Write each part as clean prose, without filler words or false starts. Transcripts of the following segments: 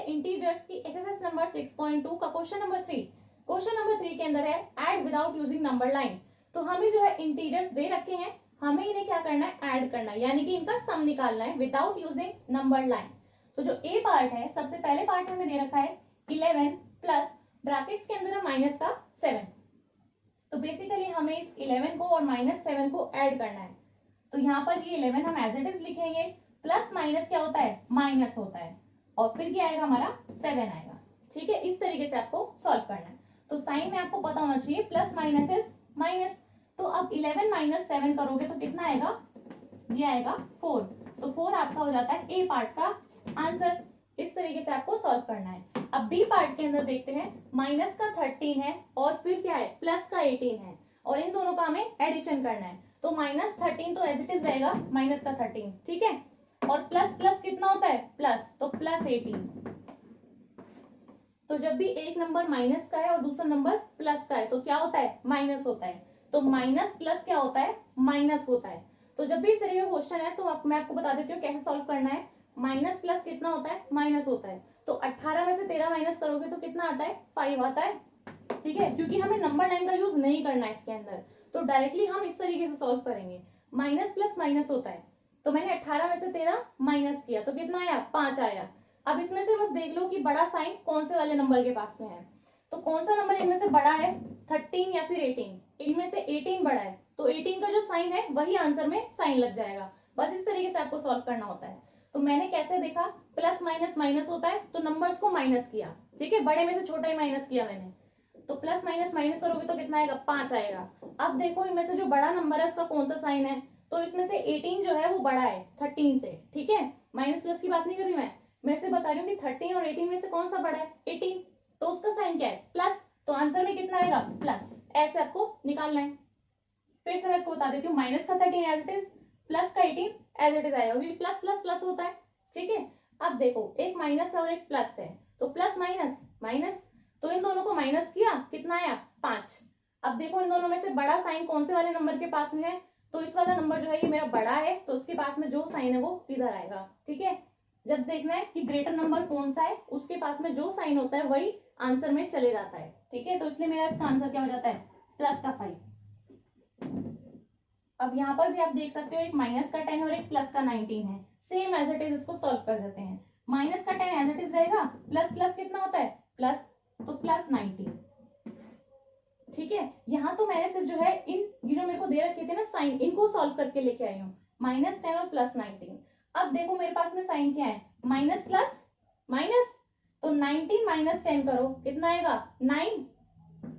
है इंटीजर्स की exercise number 6.2 का क्वेश्चन नंबर 3। क्वेश्चन नंबर 3 के अंदर है add without using number line. तो हमें जो है इंटीजर्स दे रखे हैं, हमें इन्हें क्या करना है, ऐड करना है, यानी कि इनका सम निकालना है विदाउट यूजिंग नंबर लाइन। तो जो ए पार्ट है, सबसे पहले पार्ट में हमें दे रखा है 11 प्लस ब्रैकेट्स के अंदर है माइनस का 7। तो बेसिकली हमें इस 11 को और -7 को ऐड करना है। तो यहाँ पर ये 11 हम एज इट इज लिखेंगे, प्लस माइनस क्या होता है, माइनस होता है, और फिर क्या आएगा हमारा 7 आएगा। ठीक है, इस तरीके से आपको सॉल्व करना है। तो साइन में आपको पता होना चाहिए प्लस माइनस इज माइनस। तो अब 11 माइनस 7 करोगे तो कितना आएगा, ये आएगा 4। तो 4 आपका हो जाता है ए पार्ट का आंसर। इस तरीके से आपको सॉल्व करना है। अब बी पार्ट के अंदर देखते हैं, माइनस का 13 है और फिर क्या है, प्लस का 18 है, और इन दोनों का हमें एडिशन करना है। तो -13 तो एज इट इज रहेगा माइनस का 13, ठीक है, और प्लस प्लस कितना होता है, प्लस, तो प्लस 18। तो जब भी एक नंबर माइनस का है और दूसरा नंबर प्लस का है तो क्या होता है, माइनस होता है। तो माइनस प्लस क्या होता है, माइनस होता है। तो जब भी इस तरह का क्वेश्चन है तो मैं आपको बता देती हूँ कैसे सॉल्व करना है। माइनस प्लस कितना होता है, माइनस होता है। तो 18 में से 13 माइनस करोगे तो कितना आता है, 5 आता है। ठीक है, क्योंकि हमें नंबर लाइन का यूज नहीं करना है इसके अंदर, तो डायरेक्टली हम इस तरीके से सॉल्व करेंगे। माइनस प्लस माइनस होता है। तो मैंने 18 में से 13 माइनस किया तो कितना आया, 5 आया। अब इसमें से बस देख लो कि बड़ा साइन कौन से वाले नंबर के पास में है। तो कौन सा नंबर इनमें से बड़ा है, 13 या फिर 18। इनमें से 18 बड़ा है, तो 18 का जो साइन है वही आंसर में साइन लग जाएगा। बस इस तरीके से आपको सॉल्व करना होता है। तो मैंने कैसे देखा, प्लस माइनस माइनस होता है तो नंबर्स को माइनस किया। ठीक है, बड़े में से छोटा ही माइनस किया मैंने। तो प्लस माइनस माइनस करोगे तो कितना आएगा, 5 आएगा। अब देखो इनमें से जो बड़ा नंबर है उसका कौन सा साइन है। तो इसमें से 18 जो है वो बड़ा है 13 से। ठीक है, माइनस प्लस की बात नहीं कर रही मैं से बता रही हूँ कि 13 और 18 में से कौन सा बड़ा है, 18। तो उसका साइन क्या है, प्लस। तो आंसर में कितना आएगा, प्लस। ऐसे आपको निकालना है। फिर से मैं इसको बता देती हूँ, माइनस का 13 एज इट इज, प्लस का 18 एज इट इज आएगा, क्योंकि प्लस प्लस प्लस होता है। ठीक है, अब देखो एक माइनस है और एक प्लस है, तो प्लस माइनस माइनस, तो इन दोनों को माइनस किया, कितना आया, 5। अब देखो इन दोनों में से बड़ा साइन कौन से वाले नंबर के पास में है। तो इस वाला नंबर जो है ये मेरा बड़ा है, तो उसके पास में जो साइन है वो इधर आएगा। ठीक है, जब देखना है कि ग्रेटर नंबर कौन सा है, उसके पास में जो साइन होता है वही आंसर में चले जाता है। ठीक है, तो इसलिए मेरा इसका आंसर क्या हो जाता है, प्लस का 5। अब यहाँ पर भी आप देख सकते हो एक माइनस का 10 और एक प्लस का 19 है। सेम एज इट इज इसको सॉल्व कर देते हैं। माइनस का 10 एज इट इज रहेगा, प्लस प्लस कितना होता है, प्लस, तो प्लस 19। ठीक है, यहाँ तो मैंने सिर्फ जो है ये जो मेरे को दे रखे थे ना साइन, इनको सॉल्व करके लेके आई हूँ, -10 और प्लस 19। अब देखो मेरे पास में साइन क्या है, माइनस प्लस माइनस, तो 19 माइनस 10 करो, कितना आएगा, 9।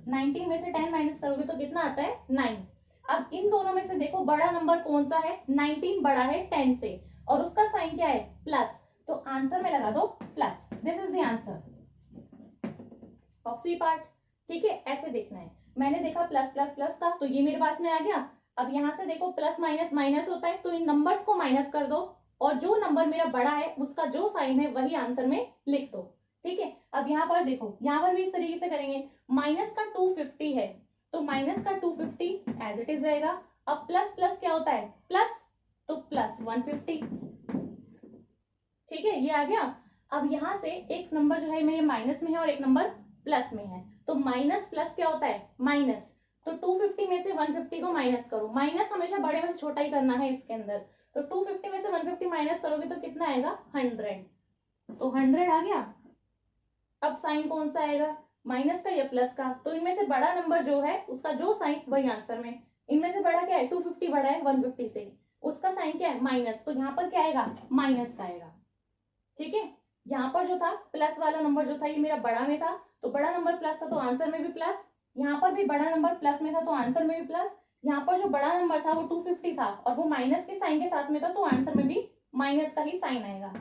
19 में से 10 माइनस करोगे तो कितना आता है, 9। अब इन दोनों में से देखो बड़ा नंबर कौन सा है, 19 बड़ा है 10 से, और उसका साइन क्या है, प्लस। तो आंसर में लगा दो plus. This is the answer of C part. ठीक है, ऐसे देखना है। मैंने देखा प्लस प्लस प्लस था तो ये मेरे पास में आ गया। अब यहां से देखो प्लस माइनस माइनस होता है, तो इन नंबर्स को माइनस कर दो, और जो नंबर मेरा बड़ा है उसका जो साइन है वही आंसर में लिख दो। ठीक है, अब यहाँ पर देखो, यहाँ पर भी इस तरीके से करेंगे। माइनस का 250 है, तो माइनस का 250 एज इट इज रहेगा। अब प्लस प्लस क्या होता है, प्लस, तो प्लस 150। ठीक है, ये आ गया। अब यहाँ से एक नंबर जो है मेरे माइनस में है और एक नंबर प्लस में है, तो माइनस प्लस क्या होता है, माइनस। तो 250 में से 150 को माइनस करो, माइनस हमेशा बड़े में से छोटा ही करना है इसके अंदर। तो 250 में से 150 माइनस करोगे तो कितना आएगा, 100। तो 100 आ गया। अब साइन कौन सा आएगा, माइनस का या प्लस का। तो इनमें से बड़ा नंबर जो है उसका जो साइन वही आंसर में। इनमें से बड़ा क्या है, 250 बड़ा है 150 से, उसका साइन क्या है, माइनस। तो यहाँ पर क्या आएगा, माइनस का आएगा। ठीक है, यहाँ पर जो था प्लस वाला नंबर जो था ये मेरा बड़ा में था, तो बड़ा नंबर प्लस था तो आंसर में भी प्लस। यहाँ पर भी बड़ा नंबर प्लस में था तो आंसर में भी प्लस। यहाँ पर जो बड़ा नंबर था वो 250 था और वो माइनस के साइन के साथ में था, तो आंसर में भी माइनस का ही साइन आएगा।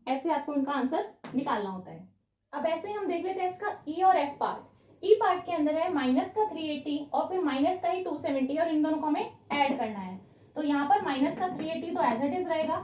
ऐसे आपको इनका आंसर निकालना होता है। अब ऐसे ही हम देख लेते हैं इसका ई और एफ पार्ट। ई पार्ट के अंदर है माइनस का 380 और फिर माइनस का ही 270, और इन दोनों को हमें ऐड करना है। तो यहाँ पर माइनस का 380 तो एज इट इज रहेगा,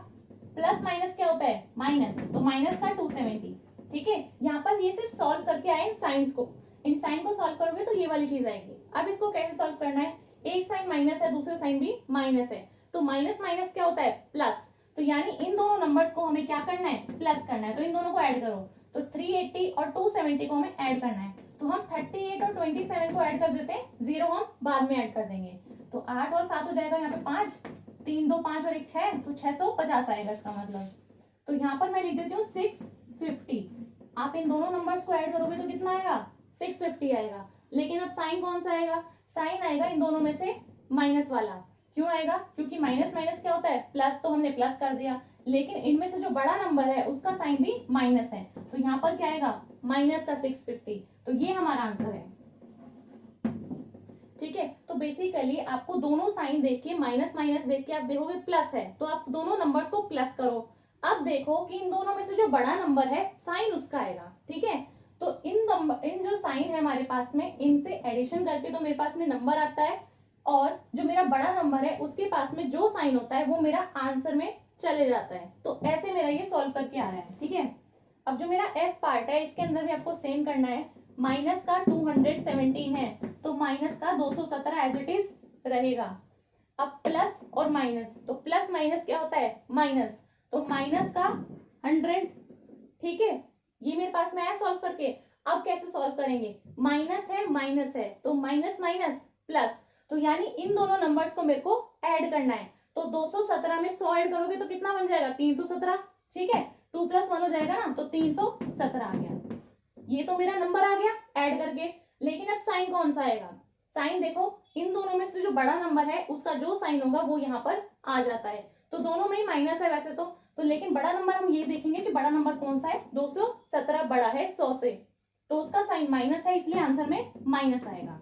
प्लस माइनस क्या होता है, माइनस, तो माइनस का 270। ठीक है, यहाँ पर ये सिर्फ सॉल्व करके आए इन साइंस को, इन साइन को सॉल्व करोगे तो ये वाली चीज आएगी। अब इसको कैसे सॉल्व करना है, एक साइन माइनस है दूसरा साइन भी माइनस है, तो माइनस माइनस क्या होता है, प्लस। तो यानी इन दोनों नंबर्स को हमें क्या करना है, प्लस करना है। तो इन दोनों को ऐड करो, तो 380 और 270 को हमें ऐड करना है। तो हम 38 और 27 को ऐड कर देते हैं, 0 हम बाद में ऐड कर देंगे। तो 8 और 7 हो जाएगा यहाँ पे 5, 3 2 5 और 1 6, तो 650 आएगा इसका मतलब। तो यहाँ पर मैं लिख देती हूँ 650। आप इन दोनों नंबर्स को ऐड करोगे तो कितना आएगा, 650 आएगा। लेकिन अब साइन कौन सा आएगा, साइन आएगा इन दोनों में से माइनस वाला। क्यों आएगा, क्योंकि माइनस माइनस क्या होता है, प्लस, तो हमने प्लस कर दिया। लेकिन इनमें से जो बड़ा नंबर है उसका साइन भी माइनस है, तो यहाँ पर क्या आएगा, माइनस का 650। तो ये हमारा आंसर है। ठीक है, तो बेसिकली आपको दोनों साइन देख के, माइनस माइनस देख के आप देखोगे प्लस है, तो आप दोनों नंबर्स को प्लस करो। अब देखो कि इन दोनों में से जो बड़ा नंबर है साइन उसका आएगा। ठीक है, तो इन जो साइन है हमारे पास में, इनसे एडिशन करके तो मेरे पास में नंबर आता है, और जो मेरा बड़ा नंबर है उसके पास में जो साइन होता है वो मेरा आंसर में चले जाता है। तो ऐसे मेरा ये सॉल्व करके आ रहा है। ठीक है, अब जो मेरा एफ पार्ट है इसके अंदर भी आपको सेम करना है। माइनस का 217 है, तो माइनस का 217 एज इट इज रहेगा। अब प्लस और माइनस, तो प्लस माइनस क्या होता है, माइनस, तो माइनस का 100। ठीक है, ये मेरे पास में आया सॉल्व करके। अब कैसे सॉल्व करेंगे, माइनस है तो माइनस माइनस प्लस, तो यानी इन दोनों नंबर्स को मेरे को ऐड करना है। तो 217 में 100 ऐड करोगे तो कितना बन जाएगा, 317। ठीक है, 2 + 1 हो जाएगा ना, तो 317 आ गया। ये तो मेरा नंबर आ गया ऐड करके। लेकिन अब साइन कौन सा आएगा, साइन देखो इन दोनों में से जो बड़ा नंबर है उसका जो साइन होगा वो यहाँ पर आ जाता है। तो दोनों में ही माइनस है वैसे तो लेकिन बड़ा नंबर हम ये देखेंगे कि बड़ा नंबर कौन सा है, 217 बड़ा है 100 से, तो उसका साइन माइनस है, इसलिए आंसर में माइनस आएगा।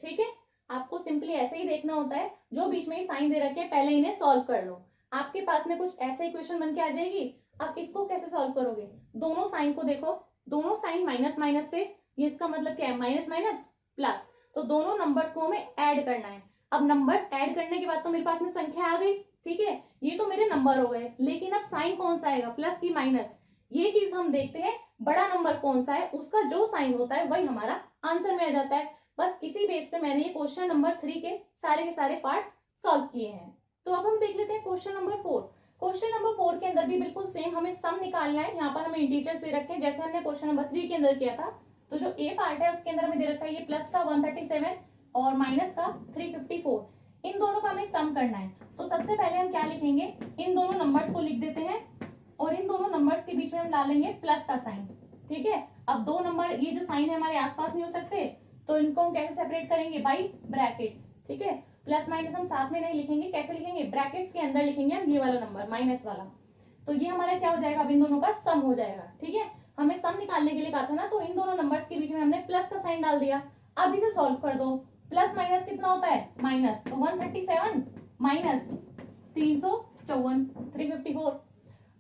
ठीक है, आपको सिंपली ऐसे ही देखना होता है, जो बीच में ही साइन दे रखे पहले इन्हें सॉल्व कर लो। आपके पास में कुछ ऐसे इक्वेशन बन के आ जाएगी। आप इसको कैसे सॉल्व करोगे, दोनों साइन को देखो, दोनों साइन माइनस माइनस से, ये इसका मतलब क्या है, माइनस माइनस प्लस, तो दोनों नंबर्स को हमें ऐड करना है। अब नंबर्स ऐड करने के बाद तो मेरे पास में संख्या आ गई। ठीक है, ये तो मेरे नंबर हो गए, लेकिन अब साइन कौन सा आएगा, प्लस की माइनस, ये चीज हम देखते हैं। बड़ा नंबर कौन सा है उसका जो साइन होता है वही हमारा आंसर में आ जाता है। बस इसी बेस पे मैंने ये क्वेश्चन नंबर 3 के सारे पार्ट्स सॉल्व किए हैं। तो अब हम देख लेते हैं क्वेश्चन नंबर 4। क्वेश्चन नंबर 4 के अंदर भी बिल्कुल सेम हमें सम निकालना है। यहाँ पर हमें इंटीजर्स दे रखे हैं जैसे हमने क्वेश्चन नंबर 3 के अंदर किया था। तो जो ए पार्ट है उसके अंदर हमें दे रखा है ये प्लस का 137 और माइनस का 354। इन दोनों का हमें सम करना है। तो सबसे पहले हम क्या लिखेंगे, इन दोनों नंबर्स को लिख देते हैं और इन दोनों नंबर्स के बीच में हम डालेंगे प्लस का साइन। ठीक है, अब दो नंबर ये जो साइन है हमारे आसपास नहीं हो सकते, तो इनको हम कैसे सेपरेट करेंगे, बाई ब्रैकेट्स। ठीक है, प्लस माइनस हम साथ में नहीं लिखेंगे, कैसे लिखेंगे, ब्रैकेट्स के अंदर लिखेंगे हम ये वाला नंबर माइनस वाला। तो ये हमारा क्या हो जाएगा, अब इन दोनों का सम हो जाएगा। ठीक है, हमें सम निकालने के लिए कहा था ना, तो इन दोनों नंबर्स के बीच में हमने प्लस का साइन डाल दिया। अब इसे सॉल्व कर दो, प्लस माइनस कितना होता है, माइनस, तो 137 माइनस 354 354।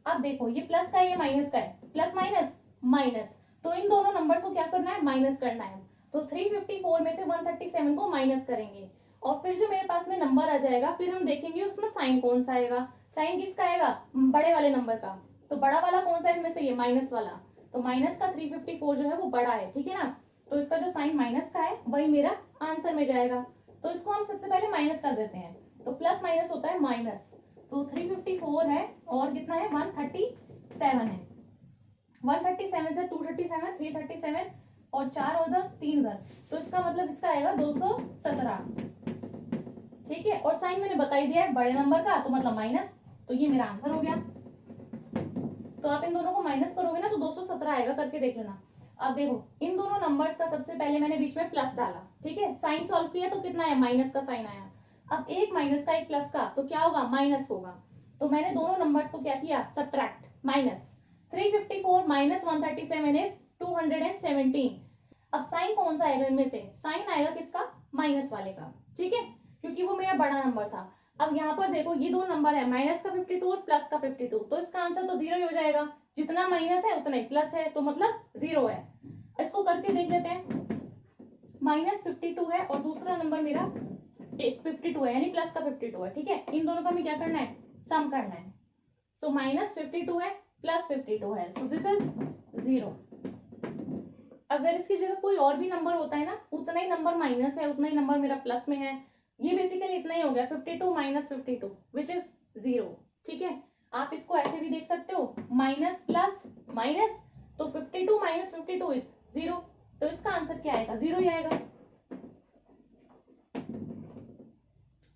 अब देखो ये प्लस का है ये माइनस का है, प्लस माइनस माइनस, तो इन दोनों नंबर्स को क्या करना है, माइनस करना है। तो 354 में से 137 को माइनस करेंगे और फिर जो मेरे पास में नंबर आ जाएगा, फिर हम देखेंगे उसमें साइन कौन सा आएगा। साइन किसका आएगा, बड़े वाले नंबर का। तो बड़ा वाला कौन सा है इनमें से, ये माइनस वाला। तो माइनस का 354 जो है वो बड़ा है। ठीक है ना, तो इसका जो साइन माइनस का है वही मेरा आंसर में जाएगा। तो इसको हम सबसे पहले माइनस कर देते हैं। तो प्लस माइनस होता है माइनस, तो 354 है और कितना है 137 है। 137 से 237 337 और 4 और 10 3 10, तो इसका मतलब इसका आएगा 217। ठीक है, और साइन मैंने बता ही दिया है बड़े नंबर का, तो मतलब माइनस, तो ये मेरा आंसर हो गया। तो आप इन दोनों को माइनस करोगे ना तो 217 आएगा, करके देख लेना। अब देखो इन दोनों नंबर्स का सबसे पहले मैंने बीच में प्लस डाला। ठीक है, साइन सॉल्व किया तो कितना है, माइनस का साइन आया। अब एक माइनस का एक प्लस का, तो क्या होगा, माइनस होगा। तो मैंने दोनों नंबर्स को क्या किया, सब्ट्रैक्ट, माइनस 354 माइनस 137 इज 217। अब साइन कौन सा आएगा इनमें से, साइन आएगा किसका, माइनस वाले का। ठीक है, क्योंकि वो मेरा बड़ा नंबर था। अब यहाँ पर देखो ये दो नंबर है, माइनस का 52 और प्लस का 52, तो इसका आंसर तो 0 ही हो जाएगा। जितना माइनस है उतना ही प्लस है, तो मतलब 0 है। इसको करके देख लेते हैं। माइनस 52 है और दूसरा नंबर मेरा 52 है, यानी प्लस का 52 है। ठीक है, इन दोनों का हमें क्या करना है, सम करना है। सो माइनस 52 है प्लस 52 है, सो दिस इज 0। अगर इसकी जगह कोई और भी नंबर होता है ना, उतना ही नंबर माइनस है उतना ही नंबर मेरा प्लस में है, ये बेसिकली इतना ही हो गया 52 माइनस 52 विच इज 0। ठीक है, आप इसको ऐसे भी देख सकते हो, माइनस प्लस माइनस, तो 52 माइनस 52 इज 0, तो इसका आंसर क्या आएगा, 0 ही आएगा।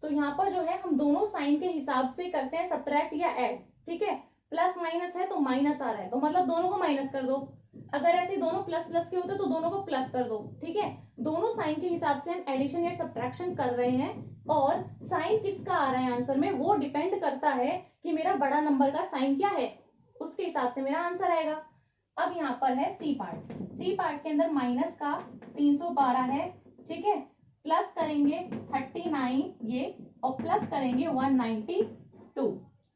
तो यहाँ पर जो है हम दोनों साइन के हिसाब से करते हैं सब्ट्रैक्ट या ऐड। ठीक है, प्लस माइनस है तो माइनस आ रहा है, तो मतलब दोनों को माइनस कर दो। अगर ऐसे दोनों प्लस प्लस के होते तो दोनों को प्लस कर दो। ठीक है, दोनों साइन के हिसाब से हम एडिशन या सब्ट्रैक्शन कर रहे हैं, और साइन किसका आ रहा है आंसर में वो डिपेंड करता है कि मेरा बड़ा नंबर का साइन क्या है, उसके हिसाब से मेरा आंसर आएगा। अब यहाँ पर है सी पार्ट। सी पार्ट के अंदर माइनस का 312 है। ठीक है, प्लस करेंगे 39 ये, और प्लस करेंगे 192।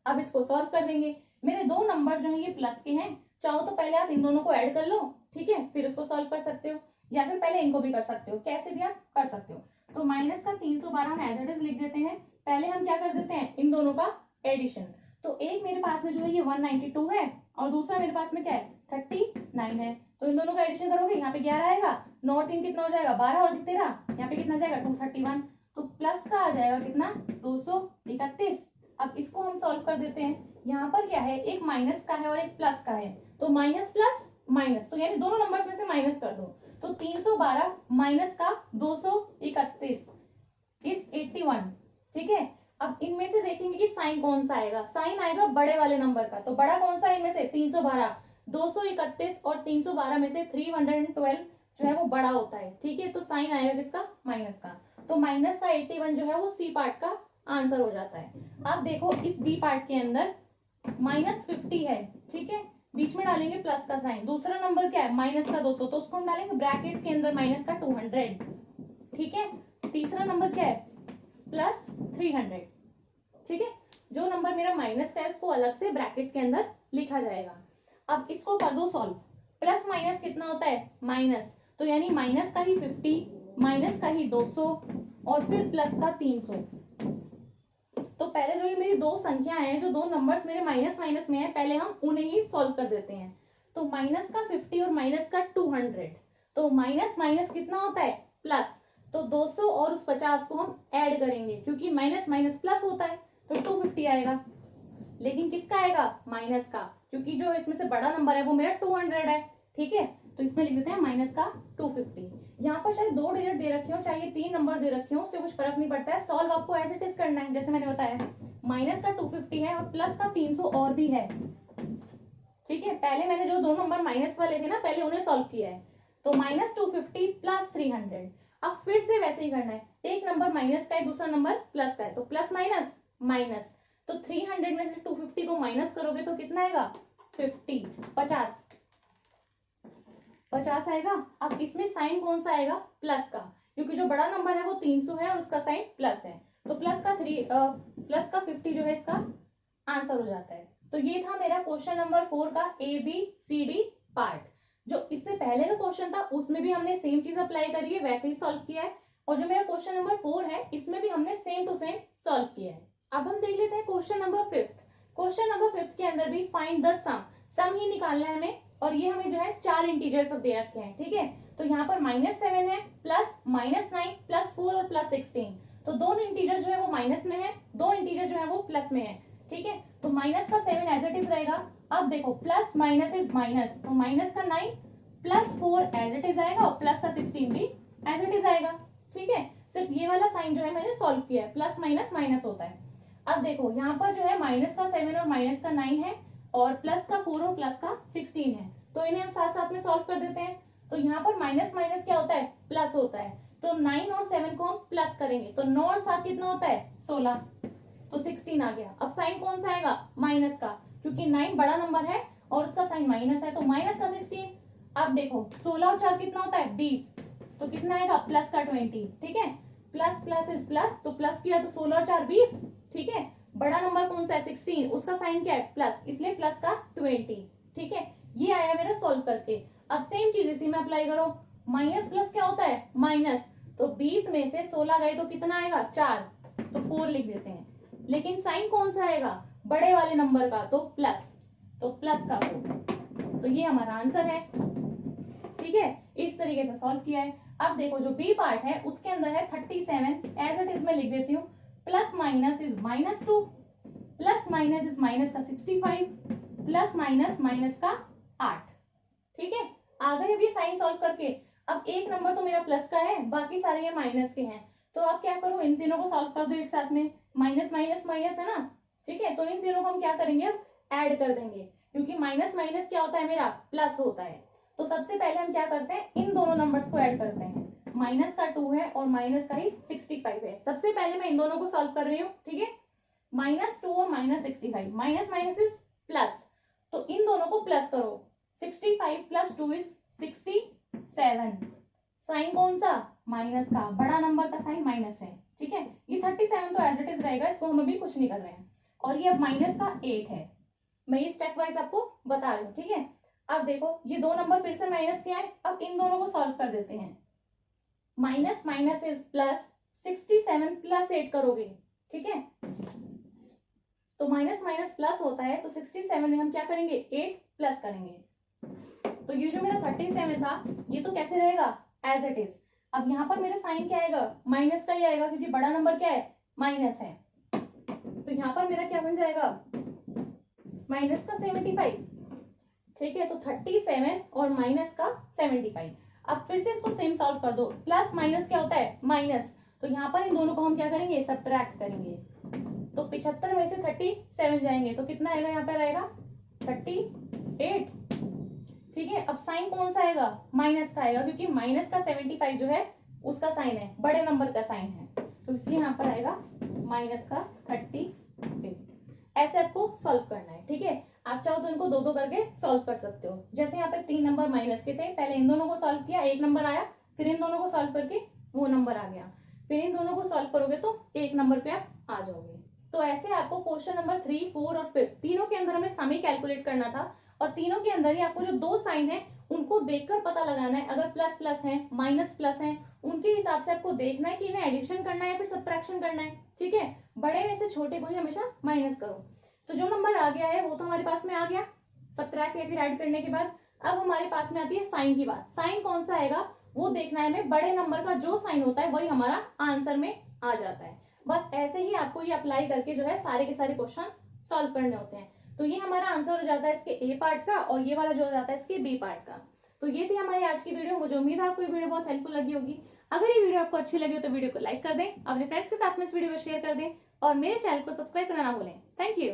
अब इसको सॉल्व कर देंगे। मेरे दो नंबर जो है ये प्लस के हैं, चाहो तो पहले आप इन दोनों को ऐड कर लो। ठीक है, फिर उसको सॉल्व कर सकते हो, या फिर पहले इनको भी कर सकते हो, कैसे भी आप कर सकते हो। तो माइनस का 312 हम एज इट इज लिख देते हैं। पहले हम क्या कर देते हैं, इन दोनों का एडिशन। तो एक मेरे पास में जो है ये 192 है, और दूसरा मेरे पास में क्या है 39 है। तो इन दोनों का एडिशन करोगे, यहाँ पे 11 आएगा, 9 और 3 कितना हो जाएगा 12, और 13 यहाँ पे कितना जाएगा 231। तो प्लस का आ जाएगा कितना 231। अब इसको हम सॉल्व कर देते हैं। यहाँ पर क्या है, एक माइनस का है और एक प्लस का है, तो माइनस प्लस माइनस, तो यानी दोनों नंबर्स में से माइनस कर दो। तो 312 माइनस का 231 इस 81। ठीक है, अब इनमें से देखेंगे कि साइन कौन सा आएगा। साइन आएगा बड़े वाले नंबर का, तो बड़ा कौन सा है इनमें से 312, 231 और 312 में से 312 जो है वो बड़ा होता है। ठीक है, तो साइन आएगा किसका, माइनस का। तो माइनस का 81 जो है वो सी पार्ट का आंसर हो जाता है। अब देखो इस डी पार्ट के अंदर माइनस 50 है। ठीक है, बीच में डालेंगे प्लस का साइन। दूसरा नंबर क्या है माइनस का 200, तो उसको हम डालेंगे ब्रैकेट्स के अंदर माइनस का 200। ठीक है, तीसरा नंबर क्या है प्लस 300। ठीक है, जो नंबर मेरा माइनस का है उसको अलग से ब्रैकेट्स के अंदर लिखा जाएगा। अब इसको कर दो सॉल्व। प्लस माइनस कितना होता है माइनस, तो यानी माइनस का ही 50, माइनस का ही 200 और फिर प्लस का 300। तो पहले जो ये मेरी दो संख्या हैं, जो दो नंबर्स मेरे माइनस माइनस में है, पहले हम उन्हें ही सॉल्व कर देते हैं। तो माइनस का 50 और माइनस का 200, तो माइनस माइनस कितना होता है प्लस, तो 200 और उस 50 को हम ऐड करेंगे, क्योंकि माइनस माइनस प्लस होता है, तो 250 आएगा। लेकिन किसका आएगा माइनस का, क्योंकि जो इसमें से बड़ा नंबर है वो मेरा 200 है। ठीक है, तो इसमें लिख देते हैं माइनस का 250। यहाँ पर चाहे 2 डिजिट दे रखे हो चाहे 3 नंबर दे रखे हो, उससे कुछ फर्क नहीं पड़ता है। सॉल्व आपको एज इट इज करना है, जैसे मैंने बताया माइनस का 250 है और प्लस का 300 और भी है। ठीक है, पहले मैंने जो दो नंबर माइनस वाले थे ना, पहले उन्हें सॉल्व किया है। तो माइनस 250 प्लस 300। अब फिर से वैसे ही करना है, एक नंबर माइनस का है दूसरा नंबर प्लस का है, तो प्लस माइनस माइनस, तो 300 में से 250 को माइनस करोगे तो कितना आएगा 50, 50 आएगा। अब इसमें साइन कौन सा आएगा प्लस का, क्योंकि जो बड़ा नंबर है वो 300 है और उसका साइन प्लस है, तो प्लस का 50 जो है इसका आंसर हो जाता है। तो ये था मेरा क्वेश्चन नंबर 4 का ABCD पार्ट। जो इससे पहले का क्वेश्चन था उसमें भी हमने सेम चीज अप्लाई करी है, वैसे ही सॉल्व किया है, और जो मेरा क्वेश्चन नंबर 4 है इसमें भी हमने सेम टू सेम सॉल्व किया है। अब हम देख लेते हैं क्वेश्चन नंबर 5। क्वेश्चन नंबर 5 के अंदर भी फाइंड द सम ही निकालना है हमें, और ये हमें जो है 4 इंटीजर सब दे रखे हैं। ठीक है, तो यहाँ पर -7 है, प्लस -9 प्लस 4 और प्लस 16, तो दोनों इंटीजर जो है वो माइनस में है, दो इंटीजर जो है वो प्लस में है। ठीक है, तो माइनस का 7 एज इट इज रहेगा। अब देखो प्लस माइनस इज माइनस, तो माइनस का 9 प्लस 4 एज इट इज आएगा, और प्लस का 16 भी एज इट इज आएगा। ठीक है, सिर्फ ये वाला साइन जो है मैंने सॉल्व किया है, प्लस माइनस माइनस होता है। अब देखो यहाँ पर जो है माइनस का 7 और माइनस का 9 है, और प्लस का 4 और प्लस का 16 है, तो इन्हें हम साथ साथ में सॉल्व कर देते हैं। तो यहाँ पर माइनस माइनस क्या होता है प्लस होता है, तो 9 और 7 को हम प्लस करेंगे, तो 9 और 7 कितना होता है 16, तो 16 आ गया। अब साइन कौन सा आएगा माइनस का, क्योंकि 9 बड़ा नंबर है और उसका साइन माइनस है, तो माइनस का 16। अब देखो 16 और 4 कितना होता है 20, तो कितना आएगा प्लस का 20। ठीक है, प्लस प्लस इज प्लस, तो प्लस किया तो 16 और 4 20। ठीक है, बड़ा नंबर कौन सा है 16, उसका साइन क्या है प्लस, इसलिए प्लस का 20। ठीक है, ये आया मेरा सॉल्व करके। अब सेम चीज इसी में अप्लाई करो, माइनस प्लस क्या होता है माइनस, तो 20 में से 16 गए तो कितना आएगा 4, तो 4 लिख देते हैं। लेकिन साइन कौन सा आएगा बड़े वाले नंबर का, तो प्लस, तो प्लस का 4, तो ये हमारा आंसर है। ठीक है, इस तरीके से सॉल्व किया है। अब देखो जो बी पार्ट है उसके अंदर है 37, एज इट इज मैं लिख देती हूँ, plus minus is -2, plus minus is minus का 65, प्लस माइनस माइनस का 8। ठीक है, आ गए अभी साइन सॉल्व करके। अब एक नंबर तो मेरा प्लस का है, बाकी सारे ये माइनस के हैं, तो आप क्या करो, इन तीनों को सॉल्व कर दो एक साथ में। माइनस माइनस माइनस है ना, ठीक है, तो इन तीनों को हम क्या करेंगे, अब ऐड कर देंगे, क्योंकि माइनस माइनस क्या होता है मेरा, प्लस होता है। तो सबसे पहले हम क्या करते हैं, इन दोनों नंबर्स को ऐड करते हैं। माइनस का 2 है और माइनस का ही 65 है। सबसे पहले मैं इन दोनों को सॉल्व कर रही हूँ, ठीक है। -2 और -65, माइनस माइनस इज प्लस, तो इन दोनों को प्लस करो। 65 + 2 इज 67। साइन कौन सा, माइनस का, बड़ा नंबर का साइन माइनस है, ठीक है। ये 37 तो एज इट इज रहेगा, इसको हम अभी कुछ नहीं कर रहे हैं। और ये अब माइनस का 8 है। मैं ये स्टेप वाइज आपको बता रही हूँ, ठीक है। अब देखो ये दो नंबर फिर से माइनस के आए, अब इन दोनों को सॉल्व कर देते हैं। माइनस माइनस इज प्लस, 67 + 8 करोगे, ठीक है, तो माइनस माइनस प्लस होता है, तो 67 में हम क्या करेंगे, 8 प्लस करेंगे। तो ये जो मेरा 37 था, ये तो कैसे रहेगा, एज इट इज। अब यहाँ पर मेरा साइन क्या आएगा, माइनस का ही आएगा, क्योंकि बड़ा नंबर क्या है, माइनस है। तो यहाँ पर मेरा क्या बन जाएगा, माइनस का 75, ठीक है। तो 37 और माइनस का 75। अब फिर से इसको सेम सॉल्व कर दो, प्लस माइनस क्या होता है, माइनस, तो यहाँ पर इन दोनों को हम क्या करेंगे, सब्ट्रैक्ट करेंगे। तो 75 में से 37 जाएंगे, तो कितना आएगा, यहाँ पर आएगा 38, ठीक है। अब साइन कौन सा आएगा, माइनस का आएगा, क्योंकि माइनस का 75 जो है उसका साइन है, बड़े नंबर का साइन है, तो इसलिए यहाँ पर आएगा माइनस का 38। ऐसे आपको सॉल्व करना है, ठीक है। आप चाहो तो इनको दो दो करके सॉल्व कर सकते हो। जैसे यहाँ पे 3 नंबर माइनस के थे, पहले इन दोनों को सॉल्व किया, एक नंबर आया, फिर इन दोनों को सॉल्व करके वो नंबर आ गया, फिर इन दोनों को सॉल्व करोगे तो एक नंबर पे आप आ जाओगे। तो ऐसे आपको क्वेश्चन नंबर 3, 4 और 5 तीनों के अंदर हमें सम ही कैलकुलेट करना था, और तीनों के अंदर ही आपको जो दो साइन है उनको देखकर पता लगाना है। अगर प्लस प्लस है, माइनस प्लस है, उनके हिसाब से आपको देखना है कि इन्हें एडिशन करना है या फिर सब्ट्रैक्शन करना है, ठीक है। बड़े में से छोटे को ही हमेशा माइनस करो। तो जो नंबर आ गया है वो तो हमारे पास में आ गया, सब्ट्रैक्ट या फिर ऐड करने के बाद। अब हमारे पास में आती है साइन की बात। साइन कौन सा आएगा वो देखना है हमें, बड़े नंबर का जो साइन होता है वही हमारा आंसर में आ जाता है। बस ऐसे ही आपको ये अप्लाई करके जो है सारे के सारे क्वेश्चन सॉल्व करने होते हैं। तो ये हमारा आंसर हो जाता है इसके ए पार्ट का, और ये वाला जो हो जाता है इसके बी पार्ट का। तो ये थी हमारी आज की वीडियो। मुझे उम्मीद है आपको ये वीडियो बहुत हेल्पफुल लगी होगी। अगर ये वीडियो आपको अच्छी लगी हो तो वीडियो को लाइक कर दें, अपने फ्रेंड्स के साथ में इस वीडियो को शेयर कर दें, और मेरे चैनल को सब्सक्राइब करना ना भूलें। Thank you.